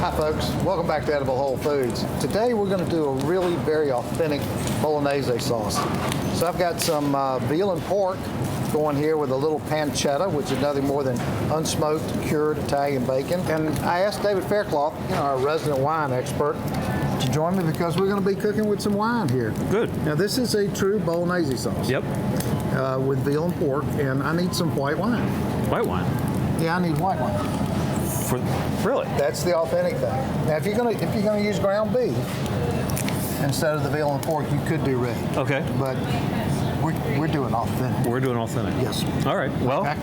Hi folks, welcome back to Edible Whole Foods. Today we're going to do a really very authentic Bolognese sauce. So I've got some veal and pork going here with a little pancetta, which is nothing more than unsmoked, cured Italian bacon. And I asked David Faircloth, our resident wine expert, to join me because we're going to be cooking with some wine here. Good. Now this is a true Bolognese sauce. Yep. With veal and pork, and I need some white wine. White wine? Yeah, I need white wine. Really? That's the authentic thing. Now, if you're gonna use ground beef instead of the veal and pork, you could do red. Okay. But we're doing authentic. We're doing authentic. Yes. All right. Well, okay.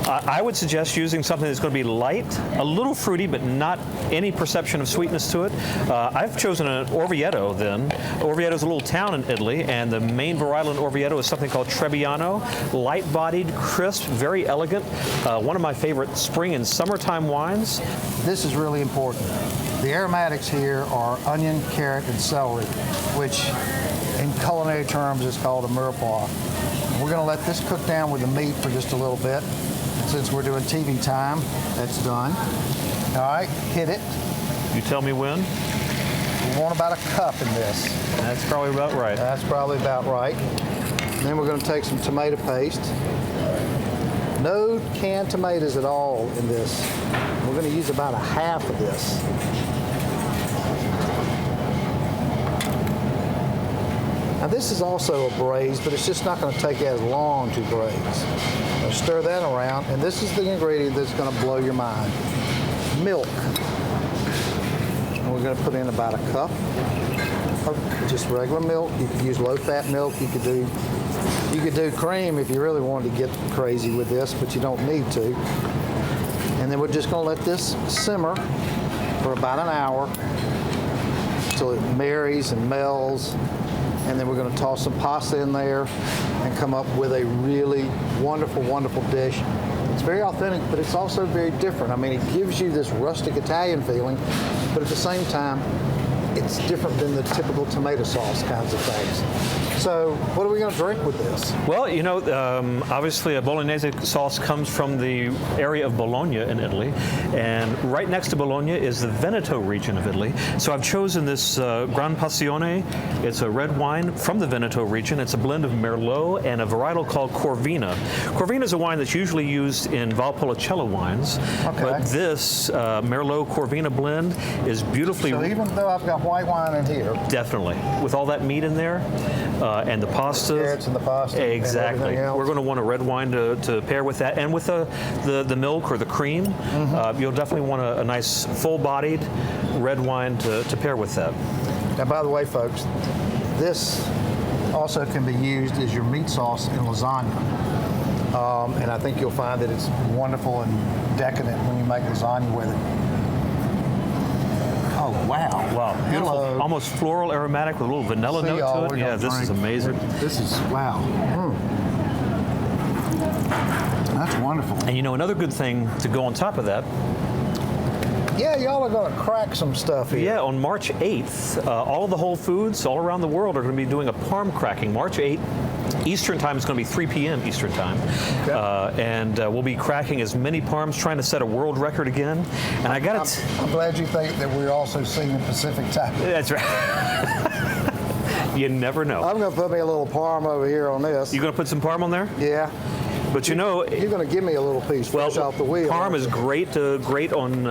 I would suggest using something that's going to be light, a little fruity, but not any perception of sweetness to it. I've chosen an Orvieto then. Orvieto is a little town in Italy, and the main varietal in Orvieto is something called Trebbiano. Light-bodied, crisp, very elegant. One of my favorite spring and summertime wines. This is really important. The aromatics here are onion, carrot, and celery, which in culinary terms is called a mirepoix. We're going to let this cook down with the meat for just a little bit. Since we're doing TV time, that's done. All right, hit it. You tell me when. We want about a cup in this. That's probably about right. That's probably about right. And then we're going to take some tomato paste. No canned tomatoes at all in this. We're going to use about a half of this. Now this is also a braise, but it's just not going to take as long to braise. Now stir that around, and this is the ingredient that's going to blow your mind. Milk. And we're going to put in about a cup of just regular milk. You could use low-fat milk. You could do cream if you really wanted to get crazy with this, but you don't need to. And then we're just going to let this simmer for about an hour until it marries and melds. And then we're going to toss some pasta in there and come up with a really wonderful, wonderful dish. It's very authentic, but it's also very different. I mean, it gives you this rustic Italian feeling, but at the same time, it's different than the typical tomato sauce kinds of things. So what are we going to drink with this? Well, obviously a Bolognese sauce comes from the area of Bologna in Italy, and right next to Bologna is the Veneto region of Italy. So I've chosen this Gran Passione. It's a red wine from the Veneto region. It's a blend of Merlot and a varietal called Corvina. Corvina is a wine that's usually used in Valpolicella wines, okay. But this Merlot Corvina blend is beautifully... So even though I've got white wine in here... Definitely. With all that meat in there, and the pasta. The carrots and the pasta. Exactly. And we're going to want a red wine to pair with that, and with the milk or the cream. Mm-hmm. You'll definitely want a nice full-bodied red wine to pair with that. Now, by the way, folks, this also can be used as your meat sauce in lasagna. And I think you'll find that it's wonderful and decadent when you make lasagna with it. Oh, wow. Wow. Beautiful. Hello. Almost floral aromatic with a little vanilla note to it. Yeah, this is amazing. This is, wow. That's wonderful. And another good thing to go on top of that. Yeah, y'all are going to crack some stuff here. Yeah, on March 8th, all of the Whole Foods all around the world are going to be doing a parm cracking. March 8th. Eastern time is going to be 3 p.m. Eastern time. Okay. And we'll be cracking as many parms, trying to set a world record again. And I'm glad you think that we're also seeing Pacific time. That's right. You never know. I'm going to put me a little parm over here on this. You going to put some parm on there? Yeah. But you're going to give me a little piece fresh off the wheel. Parm is great to grate on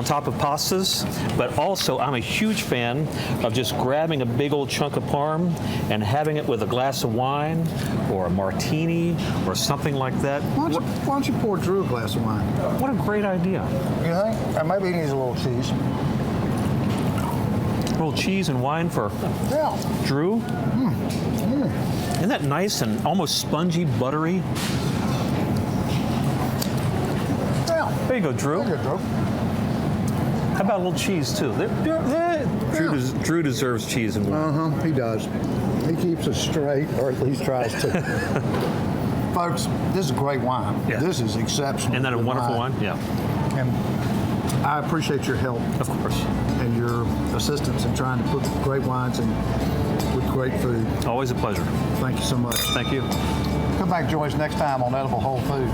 top of pastas, but also I'm a huge fan of just grabbing a big old chunk of parm and having it with a glass of wine or a martini or something like that. Why don't you pour Drew a glass of wine? What a great idea. You think? Or maybe he needs a little cheese. A little cheese and wine for Drew. Isn't that nice and almost spongy, buttery? Yeah. There you go, Drew. There you go, Drew. How about a little cheese, too? Drew deserves cheese and wine. He does. He keeps us straight, or at least tries to. Folks, this is great wine. Yeah. This is exceptional. Isn't that a wonderful wine? Yeah. And I appreciate your help. Of course. And your assistance in trying to put great wines in with great food. Always a pleasure. Thank you so much. Thank you. Come back, join us next time on Edible Whole Foods.